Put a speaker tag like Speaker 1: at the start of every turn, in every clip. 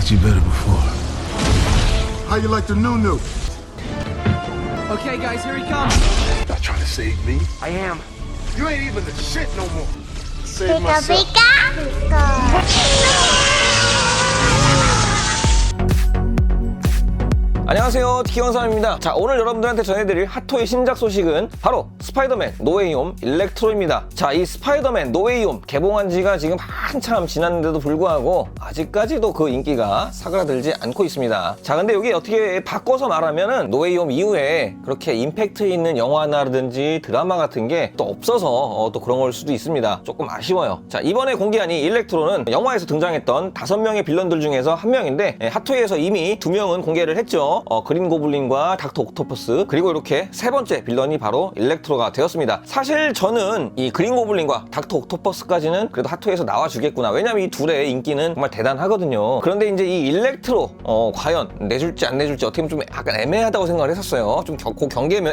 Speaker 1: liked you better before.
Speaker 2: How you like the new?
Speaker 3: Okay, guys, here he comes.
Speaker 2: Not trying to save me.
Speaker 3: I am.
Speaker 2: You ain't even the shit no more. Save
Speaker 4: Pika
Speaker 2: myself.
Speaker 4: pika.
Speaker 5: 안녕하세요, 티키원삼입니다. 자, 오늘 여러분들한테 전해드릴 핫토이 신작 소식은 바로 스파이더맨 노웨이홈 일렉트로입니다. 자, 이 스파이더맨 노웨이홈 개봉한 지가 지금 한참 지났는데도 불구하고 아직까지도 그 인기가 사그라들지 않고 있습니다. 자, 근데 여기 어떻게 바꿔서 말하면은 노웨이홈 이후에 그렇게 임팩트 있는 영화라든지 드라마 같은 게 또 없어서 또 그런 걸 수도 있습니다. 조금 아쉬워요. 자, 이번에 공개한 이 일렉트로는 영화에서 등장했던 5명의 빌런들 중에서 한 명인데 핫토이에서 이미 2명은 공개를 했죠. 그린 고블린과 닥터 옥토퍼스, 그리고 이렇게 세 번째 빌런이 바로 일렉트로가 되었습니다. 사실 저는 이 그린 고블린과 닥터 옥토퍼스까지는 그래도 핫토이에서 나와주겠구나. 왜냐면 이 둘의 인기는 정말 대단하거든요. 그런데 이제 이 일렉트로 과연 내줄지 안 내줄지 어떻게 보면 좀 약간 애매하다고 생각을 했었어요. 좀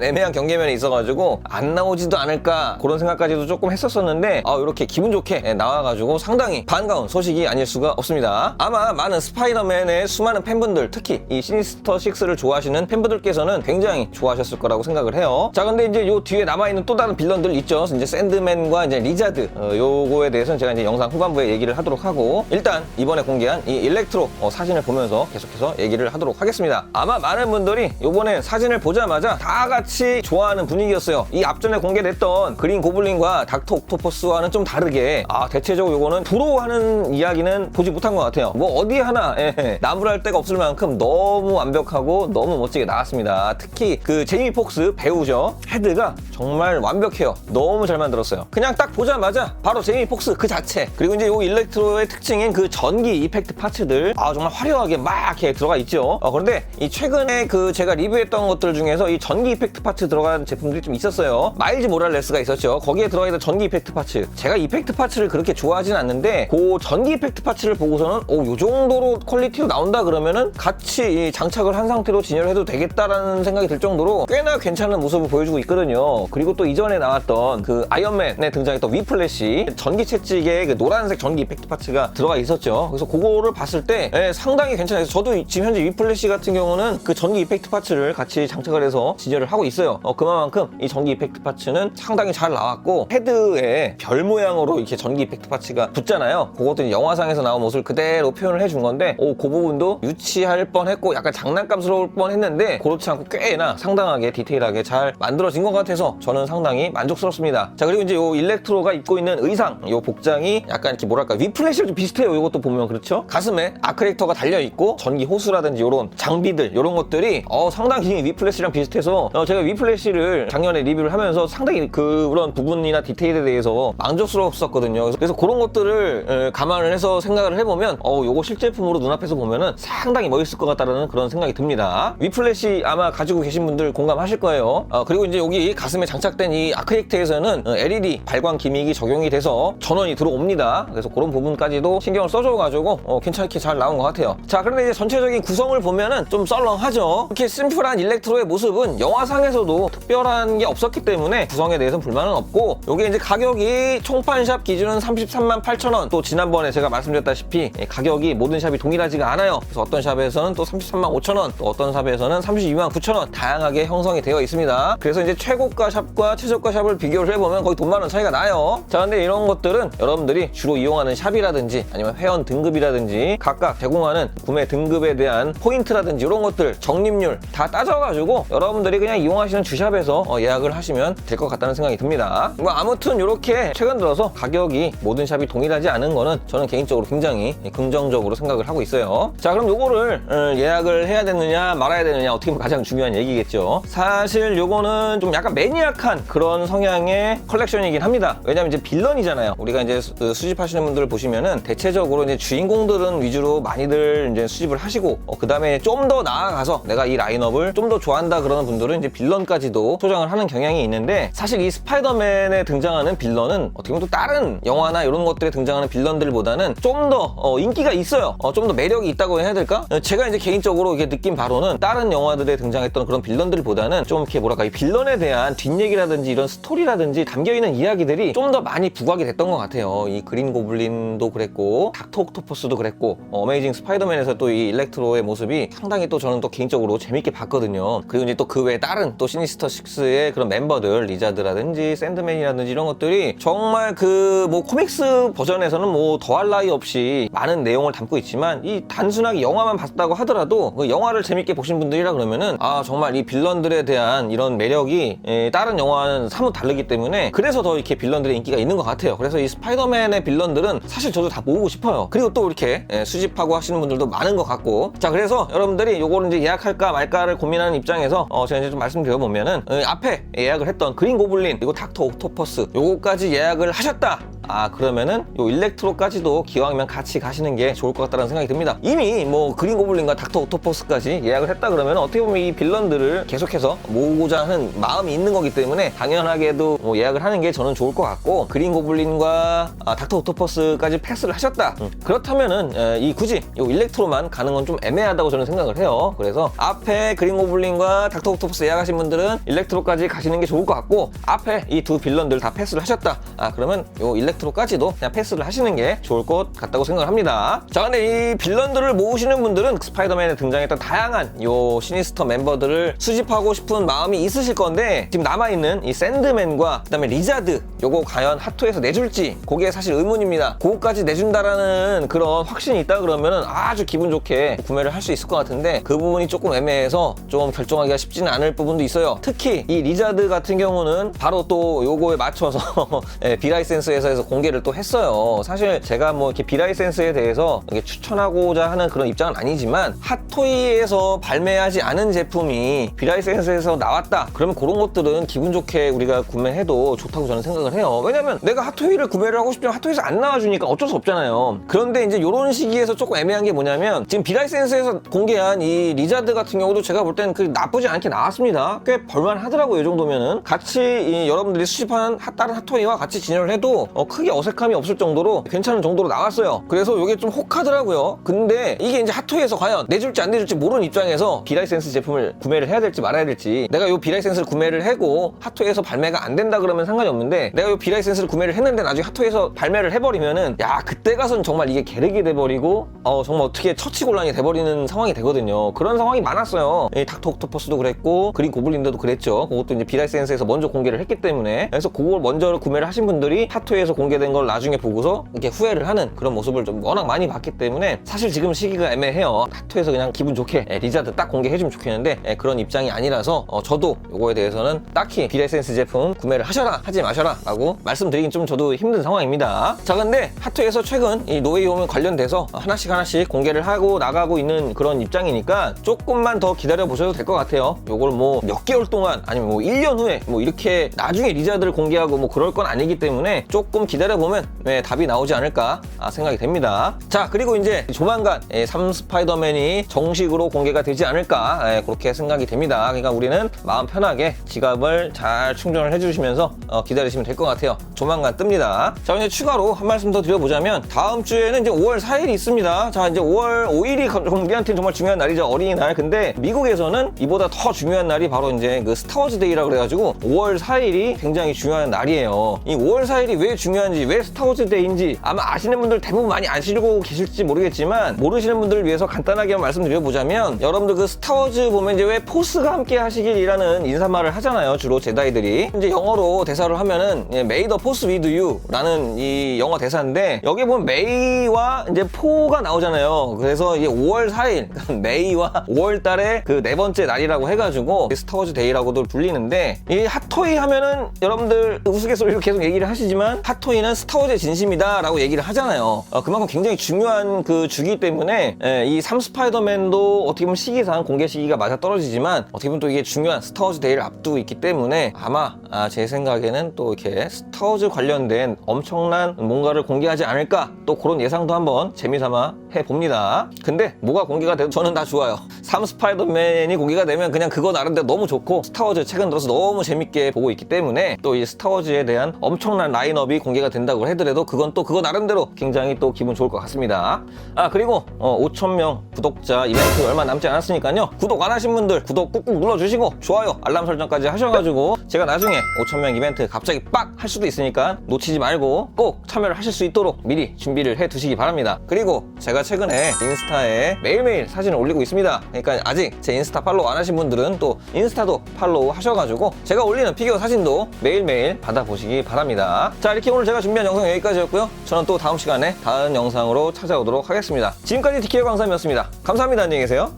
Speaker 5: 애매한 경계면에 있어가지고 안 나오지도 않을까 그런 생각까지도 조금 했었었는데 이렇게 기분 좋게 나와가지고 상당히 반가운 소식이 아닐 수가 없습니다. 아마 많은 스파이더맨의 수많은 팬분들, 특히 이 시니스터 6를 좋아하시는 팬분들께서는 굉장히 좋아하셨을 거라고 생각을 해요. 자, 근데 이제 요 뒤에 남아있는 또 다른 빌런들 있죠. 이제 샌드맨과 이제 리자드, 요거에 대해서는 제가 이제 영상 후반부에 얘기를 하도록 하고, 일단 이번에 공개한 이 일렉트로 사진을 보면서 계속해서 얘기를 하도록 하겠습니다. 아마 많은 분들이 요번에 사진을 보자마자 다 같이 좋아하는 분위기였어요. 이 앞전에 공개됐던 그린 고블린과 닥터 옥토퍼스와는 좀 다르게 대체적으로 요거는 부러워하는 이야기는 보지 못한 것 같아요. 뭐 어디 하나 나무랄 데가 없을 만큼 너무 완벽하고 너무 멋지게 나왔습니다. 특히 그 제이미 폭스 배우죠. 헤드가 정말 완벽해요. 너무 잘 만들었어요. 그냥 딱 보자마자 바로 제이미 폭스 그 자체. 그리고 이제 요 일렉트로의 특징인 그 전기 이펙트 파츠들 정말 화려하게 막 이렇게 들어가 있죠. 그런데 이 최근에 그 제가 리뷰했던 것들 중에서 이 전기 이펙트 파츠 들어간 제품들이 좀 있었어요. 마일즈 모랄레스가 있었죠. 거기에 들어가 있던 전기 이펙트 파츠. 제가 이펙트 파츠를 그렇게 좋아하진 않는데 그 전기 이펙트 파츠를 보고서는 요 정도로 퀄리티로 나온다 그러면은 같이 장착을 한 상태로 진열을 해도 되겠다라는 생각이 들 정도로 꽤나 괜찮은 모습을 보여주고 있거든요. 그리고 또 이전에 나왔던 그 아이언맨에 등장했던 위플래시 전기 채찍에 그 노란색 전기 이펙트 파츠가 들어가 있었죠. 그래서 그거를 봤을 때 상당히 괜찮아요. 저도 지금 현재 위플래시 같은 경우는 그 전기 이펙트 파츠를 같이 장착을 해서 진열을 하고 있어요. 그만큼 이 전기 이펙트 파츠는 상당히 잘 나왔고, 헤드에 별 모양으로 이렇게 전기 이펙트 파츠가 붙잖아요. 그것도 영화상에서 나온 모습을 그대로 표현을 해준 건데 그 부분도 유치할 뻔했고 약간 장난감스러울 뻔했는데 그렇지 않고 꽤나 상당하게 디테일하게 잘 만들어진 것 같아서 저는 상당히 만족스럽습니다. 자, 그리고 이제 요 일렉트로가 입고 있는 의상, 요 복장이 약간 이렇게 뭐랄까 위플래시랑 좀 비슷해요. 요것도 보면 그렇죠. 가슴에 아크렉터가 달려있고 전기 호스라든지 요런 장비들, 요런 것들이 상당히 위플래시랑 비슷해서 제가 위플래시를 작년에 리뷰를 하면서 상당히 그런 부분이나 디테일에 대해서 만족스러웠었거든요. 그래서 그런 것들을 감안을 해서 생각을 해보면 요거 실제품으로 눈앞에서 보면은 상당히 멋있을 것 같다는 그런 생각이 듭니다. 위플래시 아마 가지고 계신 분들 공감하실 거예요. 그리고 이제 여기 가슴에 장착된 이 아크렉트에서는 LED 발광 기믹이 적용이 돼서 전원이 들어옵니다. 그래서 그런 부분까지도 신경을 써줘가지고 괜찮게 잘 나온 것 같아요. 자, 그런데 이제 전체적인 구성을 보면은 좀 썰렁하죠. 이렇게 심플한 일렉트로의 모습은 영화상에서도 특별한 게 없었기 때문에 구성에 대해서는 불만은 없고, 요게 이제 가격이 총판샵 기준은 338,000원. 또 지난번에 제가 말씀드렸다시피 가격이 모든 샵이 동일하지가 않아요. 그래서 어떤 샵에서는 또 335,000원, 또 어떤 샵에서는 329,000원 다양하게 형성이 되어 있습니다. 그래서 이제 최고가 샵과 최저가 샵을 비교를 해보면 거의 돈 많은 차이가 나요. 자, 근데 이런 것들은 여러분들이 주로 이용하는 샵이라든지 아니면 회원 등급이라든지 각각 제공하는 구매 등급에 대한 포인트라든지 이런 것들 적립률 다 따져가지고 여러분들이 그냥 이용하시는 주샵에서 예약을 하시면 될 것 같다는 생각이 듭니다. 뭐 아무튼 이렇게 최근 들어서 가격이 모든 샵이 동일하지 않은 거는 저는 개인적으로 굉장히 긍정적으로 생각을 하고 있어요. 자, 그럼 요거를 예약을 해야 되느냐 말아야 되느냐 어떻게 보면 가장 중요한 얘기겠죠. 사실 요거는 좀 약간 매니악한 그런 성향의 컬렉션이긴 합니다. 왜냐면 이제 빌런이잖아요. 우리가 이제 수집하시는 분들 보시면은 대체적으로 이제 주인공들은 위주로 많이들 이제 수집을 하시고 그 다음에 좀 더 나아가서 내가 이 라인업을 좀 더 좋아한다 그러는 분들은 이제 빌런까지도 소장을 하는 경향이 있는데, 사실 이 스파이더맨에 등장하는 빌런은 어떻게 보면 또 다른 영화나 이런 것들에 등장하는 빌런들보다는 좀 더 인기가 있어요. 좀 더 매력이 있다고 해야 될까? 제가 이제 개인적으로 이렇게 느낀 바로는 다른 영화들에 등장했던 그런 빌런들보다는 좀 이렇게 뭐랄까 이 빌런에 대한 뒷 뒷얘기라든지 이런 스토리라든지 담겨있는 이야기들이 좀 더 많이 부각이 됐던 것 같아요. 이 그린 고블린도 그랬고 닥터 옥토퍼스도 그랬고 어메이징 스파이더맨에서 또 이 일렉트로의 모습이 상당히 또 저는 또 개인적으로 재밌게 봤거든요. 그리고 이제 또 그 외에 다른 또 시니스터 6의 그런 멤버들 리자드라든지 샌드맨이라든지 이런 것들이 정말 그 뭐 코믹스 버전에서는 뭐 더할 나위 없이 많은 내용을 담고 있지만 이 단순하게 영화만 봤다고 하더라도 그 영화를 재밌게 보신 분들이라 그러면은 아 정말 이 빌런들에 대한 이런 매력이 다른 영화는 사뭇 다르기 때문에 그래서 더 이렇게 빌런들의 인기가 있는 것 같아요. 그래서 이 스파이더맨의 빌런들은 사실 저도 다 모으고 싶어요. 그리고 또 이렇게 수집하고 하시는 분들도 많은 것 같고 자 그래서 여러분들이 요거를 이제 예약할까 말까를 고민하는 입장에서 제가 이제 좀 말씀드려보면은 앞에 예약을 했던 그린 고블린 그리고 닥터 옥토퍼스 요거까지 예약을 하셨다. 아 그러면은 요 일렉트로까지도 기왕이면 같이 가시는 게 좋을 것 같다는 생각이 듭니다. 이미 뭐 그린 고블린과 닥터 옥토퍼스까지 예약을 했다 그러면 어떻게 보면 이 빌런들을 계속해서 모으고자 하는 마음이 있는 거기 때문에 당연하게도 뭐 예약을 하는 게 저는 좋을 것 같고 그린 고블린과 닥터 옥토퍼스까지 패스를 하셨다. 그렇다면은 이 굳이 요 일렉트로만 가는 건 좀 애매하다고 저는 생각을 해요. 그래서 앞에 그린 고블린과 닥터 옥토퍼스 예약하신 분들은 일렉트로까지 가시는 게 좋을 것 같고 앞에 이 두 빌런들 다 패스를 하셨다. 그러면 요 일렉트로까지도 그냥 패스를 하시는 게 좋을 것 같다고 생각을 합니다. 자 근데 이 빌런들을 모으시는 분들은 스파이더맨에 등장했던 다양한 요 시니스터 멤버들을 수집하고 싶은 마음이 있으실 건데 지금 남아있는 이 샌드맨과 그다음에 리자드 요거 과연 핫토에서 내줄지 그게 사실 의문입니다. 그거까지 내준다라는 그런 확신이 있다 그러면은 아주 기분 좋게 구매를 할 수 있을 것 같은데 그 부분이 조금 애매해서 좀 결정하기가 쉽지는 않을 부분도 있어요. 특히 이 리자드 같은 경우는 바로 또 요거에 맞춰서 비라이센스에서 공개를 또 했어요. 사실 제가 뭐 이렇게 비라이센스에 대해서 이렇게 추천하고자 하는 그런 입장은 아니지만 핫토이에서 발매하지 않은 제품이 비라이센스에서 나왔다. 그러면 그런 것들은 기분 좋게 우리가 구매해도 좋다고 저는 생각을 해요. 왜냐면 내가 핫토이를 구매를 하고 싶지만 핫토이에서 안 나와주니까 어쩔 수 없잖아요. 그런데 이제 이런 시기에서 조금 애매한 게 뭐냐면 지금 비라이센스에서 공개한 이 리자드 같은 경우도 제가 볼 때는 그 나쁘지 않게 나왔습니다. 꽤 볼만하더라고요. 이 정도면은 같이 여러분들이 수집한 다른 핫토이와 같이 진열을 해도 크게 어색함이 없을 정도로 괜찮은 정도로 나왔어요. 그래서 이게 좀 혹하더라고요. 근데 이게 이제 핫토이에서 과연 내줄지 안 내줄지 모르는 입장에서 비라이센스 제품을 구매를 해야 될지 말아야 될지 내가 요 비라이센스를 구매를 하고 핫토이에서 발매가 안 된다 그러면 상관이 없는데 내가 요 비라이센스를 구매를 했는데 나중에 핫토이에서 발매를 해버리면은 야 그때 가서는 정말 이게 계륵이 돼버리고 정말 어떻게 처치곤란이 돼버리는 상황이 되거든요. 그런 상황이 많았어요. 이 닥터 옥토퍼스도 그랬고 그린 고블린도 그랬죠. 그것도 이제 비라이센스에서 먼저 공개를 했기 때문에 그래서 그걸 먼저 구매를 하신 분들이 핫토이에서 공개된 걸 나중에 보고서 이렇게 후회를 하는 그런 모습을 좀 워낙 많이 봤기 때문에 사실 지금 시기가 애매해요. 핫토이에서 그냥 기분 좋게 리자드 딱 공개해주면 좋겠는데 그런 입장이 아니라서 저도 요거에 대해서는 딱히 비라이센스 제품 구매를 하셔라 하지 마셔라 라고 말씀드리긴 좀 저도 힘든 상황입니다. 자 근데 핫토이에서 최근 이 노웨이홈 관련돼서 하나씩 공개를 하고 나가고 있는 그런 입장이니까 조금만 더 기다려 보셔도 될 것 같아요. 요걸 뭐 몇 개월 동안 아니면 뭐 1년 후에 뭐 이렇게 나중에 리자드를 공개하고 뭐 그럴 건 아니기 때문에 조금 기다려 보면 답이 나오지 않을까 생각이 됩니다. 자 그리고 이제 조만간 3 스파이더맨이 정식으로 공개가 되지 않을까 그렇게 생각이 됩니다. 그러니까 우리는 마음 편하게 지갑을 잘 충전을 해주시면서 기다리시면 될 것 같아요. 조만간 뜹니다. 자 이제 추가로 한 말씀 더 드려보자면 다음 주에는 이제 5월 4일이 있습니다. 자 이제 5월 5일이 우리한테는 정말 중요한 날이죠. 어린이날. 근데 미국에서는 이보다 더 중요한 날이 바로 이제 그 스타워즈 데이라고 그래가지고 5월 4일이 굉장히 중요한 날이에요. 이 5월 4일이 왜 중요한지 왜 스타워즈 데이인지 아마 아시는 분들 대부분 많이 아시고 계실지 모르겠지만 모르시는 분들을 위해서 간단하게 말씀드려보자면 여러분들 그 스타워즈 보면 이제 왜 포스가 함께 하시길이라는 인사말을 하잖아요. 주로 제다이들이 이제 영어로 대사를 하면은 May the Force with you 라는 이 영어 대사인데 여기 보면 May와 이제 포가 나오잖아요. 그래서 이게 5월 4일 May와 5월 달에 그 네 번째 날이라고 해가지고 스타워즈 데이라고도 불리는데 이 핫토이 하면은 여러분들 우스갯소리로 계속 얘기를 하시지만 핫토이는 스타워즈의 진심이다 라고 얘기를 하잖아요. 그만큼 굉장히 중요한 그 주기 때문에 이 3 스파이더맨도 어떻게 보면 시기상 공개 시기가 맞아 떨어지지만 어떻게 보면 또 이게 중요한 스타워즈 데이를 앞두고 있기 때문에 아마 제 생각에는 또 이렇게 스타워즈 관련된 엄청난 뭔가를 공개하지 않을까 또 그런 예상도 한번 재미삼아 해봅니다. 근데 뭐가 공개가 돼도 저는 다 좋아요. 3 스파이더맨이 공개가 되면 그냥 그거 나름대로 너무 좋고, 스타워즈 최근 들어서 너무 재밌게 보고 있기 때문에 또 이 스타워즈에 대한 엄청난 라인업이 공개가 된다고 하더라도 그건 또 그거 나름대로 굉장히 또 기분 좋을 것 같습니다. 그리고 5,000명 구독자 이벤트 얼마 남지 않았으니까요. 구독 안 하신 분들 구독 꾹꾹 눌러주시고 좋아요 알람 설정까지 하셔가지고 제가 나중에 5,000명 이벤트 갑자기 빡 할 수도 있으니까 놓치지 말고 꼭 참여를 하실 수 있도록 미리 준비를 해 두시기 바랍니다. 그리고 제가 최근에 인스타에 매일매일 사진을 올리고 있습니다. 그러니까 아직 제 인스타 팔로우 안 하신 분들은 또 인스타도 팔로우 하셔가지고 제가 올리는 피규어 사진도 매일매일 받아보시기 바랍니다. 자, 이렇게 오늘 제가 준비한 영상 여기까지였고요. 저는 또 다음 시간에 다음 영상으로 찾아오도록 하겠습니다. 지금까지 디키어 강사님이었습니다. 감사합니다. 안녕히 계세요.